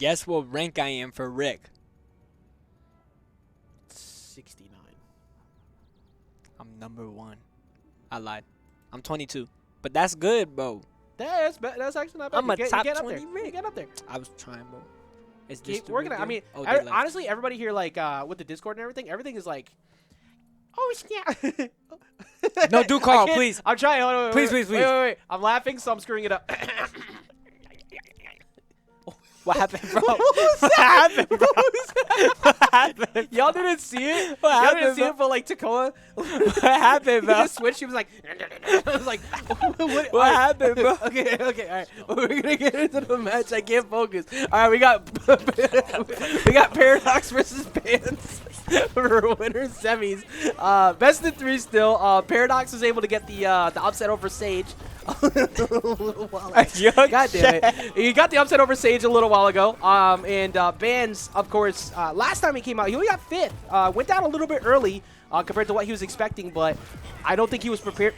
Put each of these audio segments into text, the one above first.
Guess what rank I am for Rick? 69. I'm number 1. I lied. I'm 22. But that's good, bro. That's actually not bad. I'm a top 20 Rick. You get up there. I was trying, bro. Is this Keep the working real it. I deal? mean, Oh, they left. honestly, everybody here, like, with the Discord and everything is like, oh, snap. No, do Carl, I can't- please. I'm trying. Hold on, Please. Wait. I'm laughing, so I'm screwing it up. What happened, bro? What was What that? happened, bro? What happened? Y'all didn't see it? What Y'all happened, didn't see bro? it, but like Tacoma. What happened, He bro? just switched. He was like, I was like, What happened, bro? Okay, all right. We're gonna get into the match. I can't focus. All right, we got Paradox versus Bhands for winner semis. Best of 3 still. Paradox was able to get the upset over Sage. God damn it. He got the upset over Sage a little while ago. And Bhands, of course, last time he came out, he only got 5th. Went down a little bit early compared to what he was expecting, but I don't think he was prepared.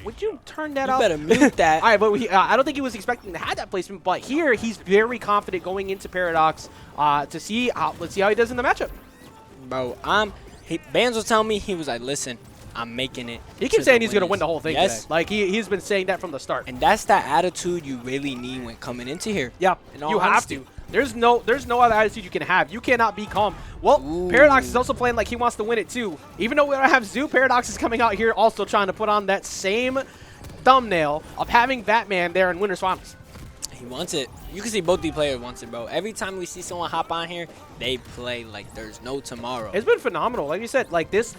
Would you turn that You off? better mute that. All right, but I don't think he was expecting to have that placement, but here he's very confident going into Paradox to see let's see how he does in the matchup. Bro, Bhands was telling me, he was like, listen, I'm making it. He keeps saying he's going to win the whole thing Yes. today. Like, he's been saying that from the start. And that's that attitude you really need when coming into here. Yeah, In all you have honesty. to. There's no other attitude you can have. You cannot be calm. Well, Ooh. Paradox is also playing like he wants to win it too. Even though we don't have Zoo, Paradox is coming out here also trying to put on that same thumbnail of having Batman there in Winners Finals. He wants it. You can see both the players wants it, bro. Every time we see someone hop on here, they play like there's no tomorrow. It's been phenomenal. Like you said, like this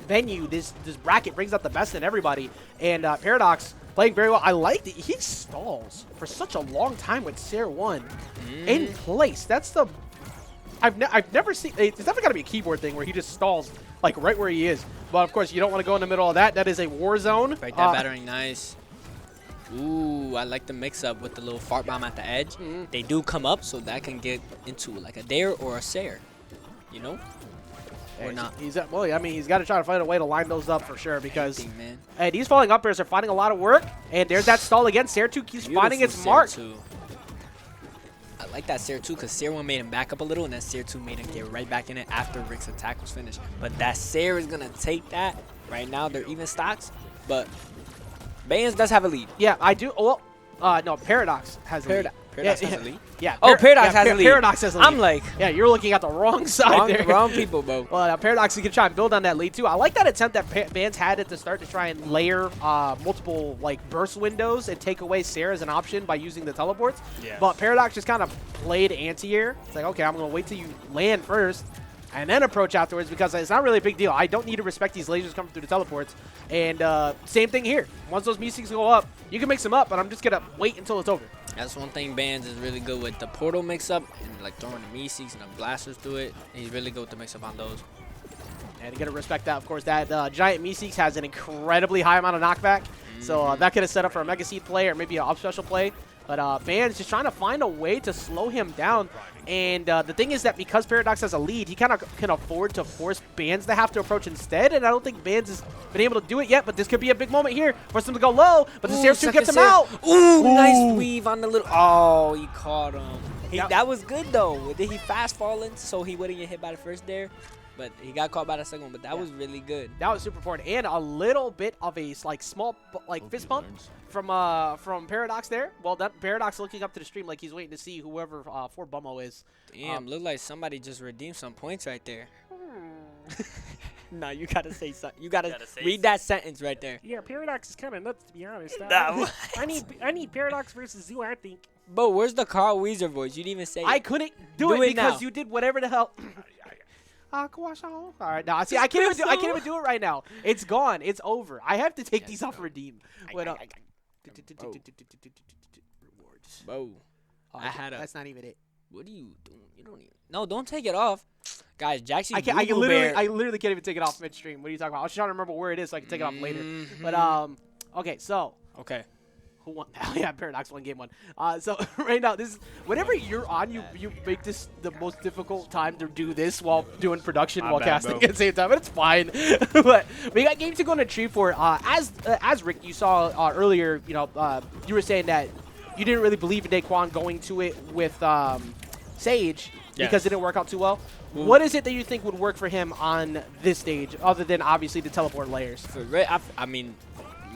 venue, this bracket brings out the best in everybody. And Paradox playing very well. I like it. He stalls for such a long time with Sare 1 in place. That's the... I've never seen... It's definitely got to be a keyboard thing where he just stalls like right where he is. But of course, you don't want to go in the middle of that. That is a war zone. Right, that battering nice. Ooh, I like the mix-up with the little fart bomb at the edge. They do come up, so that can get into like a dare or a Sare, you know? Or not. Well, I mean, he's got to try to find a way to line those up for sure because Anything, man. and these falling up airs are finding a lot of work. And there's that stall again. Sare 2 keeps finding its Beautiful mark. Sare 2. I like that Sare 2 because Sare 1 made him back up a little, and then Sare 2 made him get right back in it after Rick's attack was finished. But that Sare is going to take that. Right now, they're even stocks, but Bhands does have a lead. Yeah, I do. Well, no, Paradox has a lead. Paradox has a lead? Yeah. Oh, Paradox has a lead. Paradox has a lead. I'm like, yeah, you're looking at the wrong side there. wrong people, bro. Well, Paradox is going to try and build on that lead, too. I like that attempt that Bhands had at the start to try and layer multiple, like, burst windows and take away Sare as an option by using the teleports. Yeah. But Paradox just kind of played anti-air. It's like, okay, I'm going to wait till you land first and then approach afterwards because it's not really a big deal. I don't need to respect these lasers coming through the teleports. And same thing here. Once those musics go up, you can mix them up, but I'm just going to wait until it's over. That's one thing Bhands is really good with, the portal mix-up and like throwing the Meeseeks and the blasters through it. He's really good with the mix-up on those. And you got to respect that, of course. That giant Meeseeks has an incredibly high amount of knockback. So that could have set up for a Mega Seed play or maybe an up special play. But Bhands just trying to find a way to slow him down. And the thing is that because Paradox has a lead, he kind of can afford to force Bhands to have to approach instead. And I don't think Bhands has been able to do it yet. But this could be a big moment here. Force him to go low. But the Sare 2 gets him out. Ooh, nice weave on the little... Oh, he caught him. Yep. That was good, though. Did he fast falling so he wouldn't get hit by the first dare? But he got caught by the second one. But that was really good. That was super important. And a little bit of a like small like fist bump from Paradox there. Well, that Paradox looking up to the stream like he's waiting to see whoever 4 Bummo is. Damn, looked like somebody just redeemed some points right there. No, you gotta say something. You gotta read that sentence right there. Yeah, Paradox is kind of nuts, to be honest. Nah, I need Paradox versus Zoo, I think. But where's the Carl Weezer voice? You didn't even say I it. couldn't do Do it it because now. you did whatever the hell. All right, now see, I can't even do it right now. It's gone. It's over. I have to take these off redeem. Wait up. Rewards. Bro. I had a... That's not even it. What are you doing? You don't even... No, don't take it off. Guys, Jaxie I literally can't even take it off midstream. What are you talking about? I was trying to remember where it is so I can take it off later. But okay, so Okay. who won? Yeah, Paradox won game 1. So right now, this is whenever you're on, you make this the most difficult time to do this while doing production while casting at the same time. But it's fine. But we got game 2 going to Tree for as Rick, you saw earlier. You know, you were saying that you didn't really believe in Daquan going to it with Sage Yes. because it didn't work out too well. Ooh. What is it that you think would work for him on this stage, other than obviously the teleport layers? For I mean,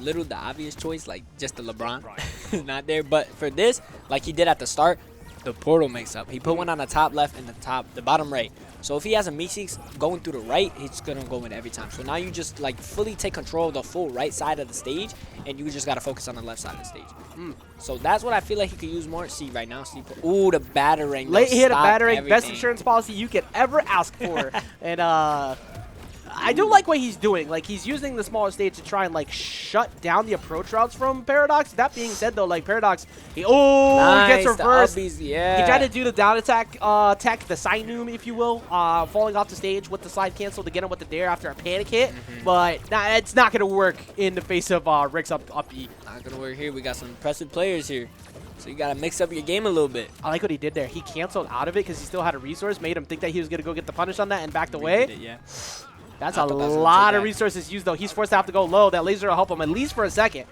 little the obvious choice, like just the LeBron is not there. But for this, like he did at the start, the portal mix up. He put one on the top left and the bottom right. So if he has a Meeseeks going through the right, he's gonna go in every time. So now you just like fully take control of the full right side of the stage, and you just gotta focus on the left side of the stage. So that's what I feel like he could use more. See right now, see, ooh, the battering. Late hit, a battering, best everything. insurance policy you could ever ask for. And I do like what he's doing. Like, he's using the smaller stage to try and, like, shut down the approach routes from Paradox. That being said, though, like, Paradox, he gets reversed. Yeah. He tried to do the down attack tech, the Sinum, if you will, falling off the stage with the side cancel to get him with the dare after a panic hit. But it's not going to work in the face of Rick's up E. Not going to work here. We got some impressive players here. So you got to mix up your game a little bit. I like what he did there. He canceled out of it because he still had a resource, made him think that he was going to go get the punish on that and backed away. Yeah. That's a lot of resources used, though. He's forced to have to go low. That laser will help him at least for a second.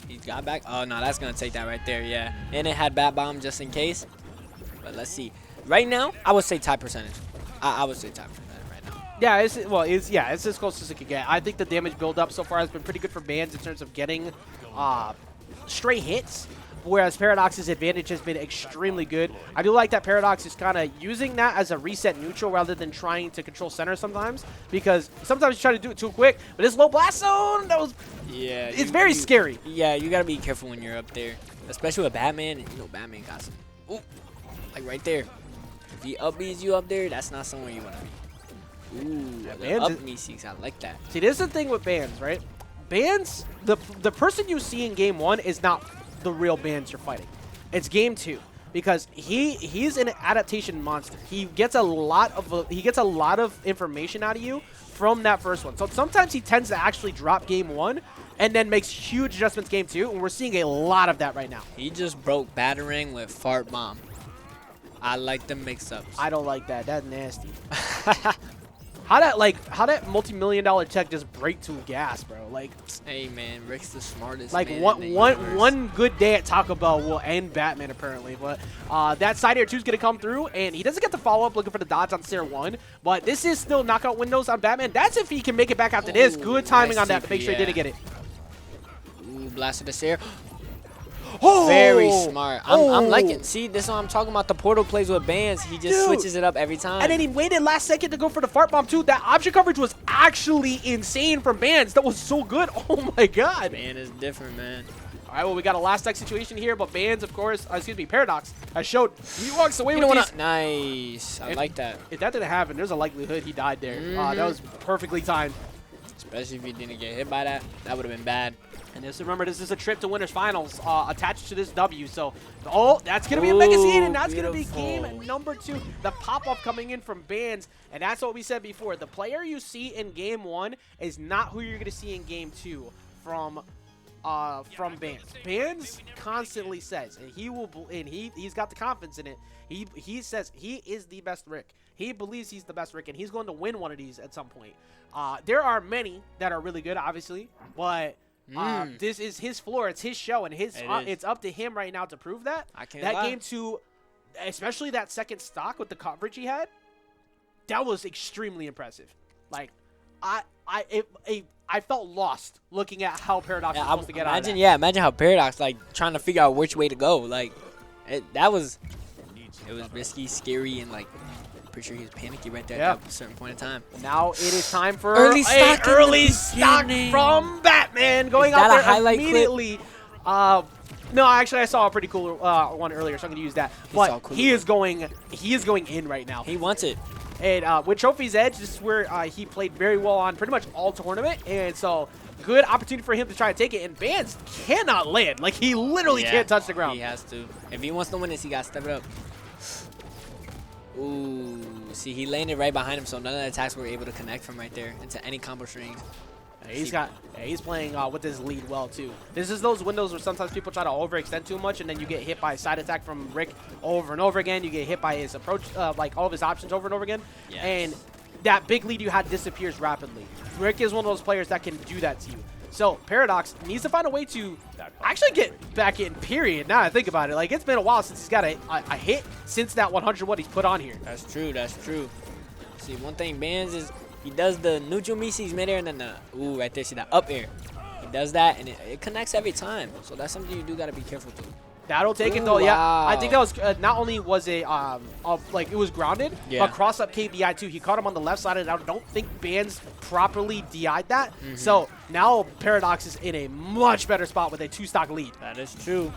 He got back. Oh, no, that's going to take that right there, yeah. And it had Bat Bomb just in case. But let's see. Right now, I would say tie percentage. I would say tie percentage right now. Yeah, it's as close as it could get. I think the damage build-up so far has been pretty good for Bhands in terms of getting stray hits, whereas Paradox's advantage has been extremely good. I do like that Paradox is kind of using that as a reset neutral rather than trying to control center sometimes, because sometimes you try to do it too quick. But this low blast zone, it's very scary. Yeah, you got to be careful when you're up there, especially with Batman. And, you know, Batman got some, like right there. If he up-Bs you up there, that's not somewhere you want to be. Ooh, Bhands up Meeseeks, I like that. See, this is the thing with Bhands, right? Bhands, the person you see in game 1 is not the real Bhands you're fighting. It's game 2, because he's an adaptation monster. He gets a lot of information out of you from that first one. So sometimes he tends to actually drop game 1 and then makes huge adjustments game 2, and we're seeing a lot of that right now. He just broke battering with Fart Bomb. I like the mix-ups. I don't like that. That's nasty. How that multi-million-dollar tech just break to gas, bro? Like, hey man, Rick's the smartest. like man one good day at Taco Bell will end Batman apparently. But that side air 2 is gonna come through, and he doesn't get the follow up looking for the dodge on Stair 1. But this is still knockout windows on Batman. That's if he can make it back after this. Good timing on that to make sure he didn't get it. Ooh, blasted the Stair. Oh, very smart. I'm liking. See, this is what I'm talking about. The portal plays with Bhands. He just switches it up every time. And then he waited last second to go for the fart bomb too. That option coverage was actually insane from Bhands. That was so good. Oh my god. Bhands is different, man. All right, well, we got a last tech situation here, but Bhands, of course, Paradox has showed he walks away with these. Nice. I like that. If that didn't happen, there's a likelihood he died there. That was perfectly timed. Especially if he didn't get hit by that. That would have been bad. And just remember, this is a trip to Winners Finals attached to this W. So, that's going to be a mega seed, and that's going to be game number 2. The pop-up coming in from Bhands, and that's what we said before. The player you see in game 1 is not who you're going to see in game 2 from Bhands. Bhands constantly says, and he's got the confidence in it. He says he is the best Rick. He believes he's the best Rick, and he's going to win one of these at some point. There are many that are really good, obviously, but this is his floor. It's his show, and it's up to him right now to prove that. I can't that lie. game 2, especially that second stock with the coverage he had, that was extremely impressive. Like, I felt lost looking at how Paradox was supposed to get out of that. Yeah, imagine how Paradox, like, trying to figure out which way to go. Like, it was risky, scary, and, like, pretty sure he was panicky right there at a certain point in time. Now it is time for early stock from Batman going out there immediately. No, actually, I saw a pretty cool one earlier, so I'm going to use that. But he is going in right now. He wants it. And with Trophy's Edge, this is where he played very well on pretty much all tournament. And so, good opportunity for him to try to take it. And Bhands cannot land. Like, he literally can't touch the ground. He has to. If he wants to win this, he got to step it up. Ooh. See, he landed right behind him, so none of the attacks were able to connect from right there into any combo strings. He's playing with his lead well, too. This is those windows where sometimes people try to overextend too much, and then you get hit by a side attack from Rick over and over again. You get hit by his approach, like all of his options over and over again. Yes. And that big lead you had disappears rapidly. Rick is one of those players that can do that to you. So Paradox needs to find a way to actually get back in, period. Now I think about it. Like, it's been a while since he's got a hit since that 100 what he's put on here. That's true. That's true. See, one thing Bhands is he does the neutral meat midair and then the, ooh, right there, see that up air. He does that and it connects every time. So that's something you do got to be careful to. That'll take it Ooh, though. Yeah, wow. I think that was not only was it like it was grounded, Yeah. but cross up KBI too. He caught him on the left side, and I don't think Bhands properly DI'd that. So now Paradox is in a much better spot with a 2-stock lead. That is true.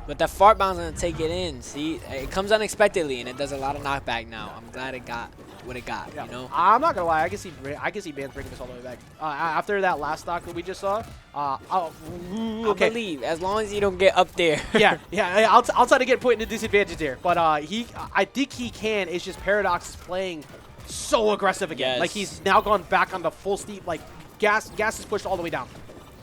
But that fart bomb's gonna take it in. See, it comes unexpectedly and it does a lot of knockback now. I'm glad it got what it got. Yeah. You know. I'm not gonna lie, I can see Bhands bringing this all the way back. After that last stock that we just saw, I okay. believe as long as you don't get up there. yeah, I'll try to get put into disadvantage there. But I think he can. It's just Paradox is playing so aggressive again. Yes. Like, he's now gone back on the full steep. Like, gas is pushed all the way down.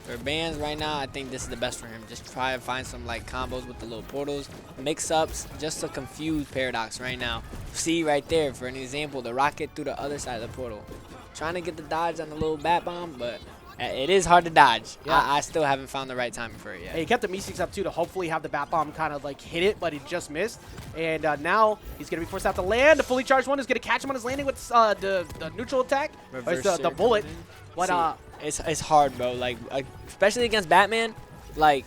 For Bhands right now, I think this is the best for him. Just try and find some like combos with the little portals, mix-ups, just to confuse Paradox right now. See right there, for an example, the rocket through the other side of the portal. Trying to get the dodge on the little bat bomb, but it is hard to dodge. Yeah. I still haven't found the right timing for it yet. He kept the Meeseeks up too to hopefully have the bat bomb kind of like hit it, but he just missed. And now he's gonna be forced out to land. The fully charged one is gonna catch him on his landing with the neutral attack, or it's the bullet. But See, it's hard, bro. Like especially against Batman, like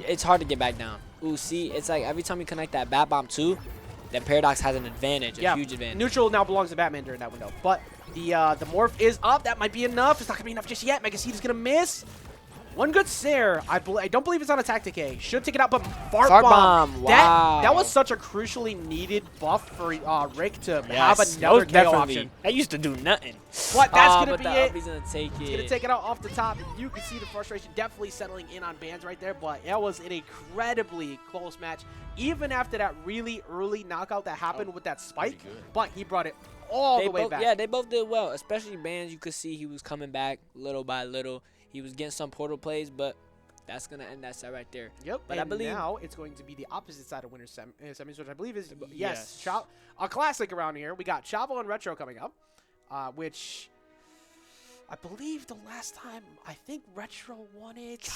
it's hard to get back down. Ooh, see, it's like every time you connect that bat bomb too, that Paradox has an advantage, a huge advantage. Neutral now belongs to Batman during that window. But the morph is up. That might be enough. It's not gonna be enough just yet. Mega Seed is gonna miss. One good Sair. I don't believe it's on a Tactic A. Should take it out, but Fart Bomb. Wow. That was such a crucially needed buff for Rick to have Yes, another that was KO option. That used to do nothing. But that's gonna but be the it. uppy's gonna take it. He's gonna take it out off the top. You can see the frustration definitely settling in on Bhands right there, but that was an incredibly close match. Even after that really early knockout that happened with that spike, but he brought it all the way back. Yeah, they both did well. Especially Bhands, you could see he was coming back little by little. He was getting some portal plays, but that's gonna end that set right there. Yep. But and I believe now it's going to be the opposite side of Winners semis, which I believe is Yes. a classic around here. We got Chavo and Retro coming up, which I believe the last time I think Retro won it.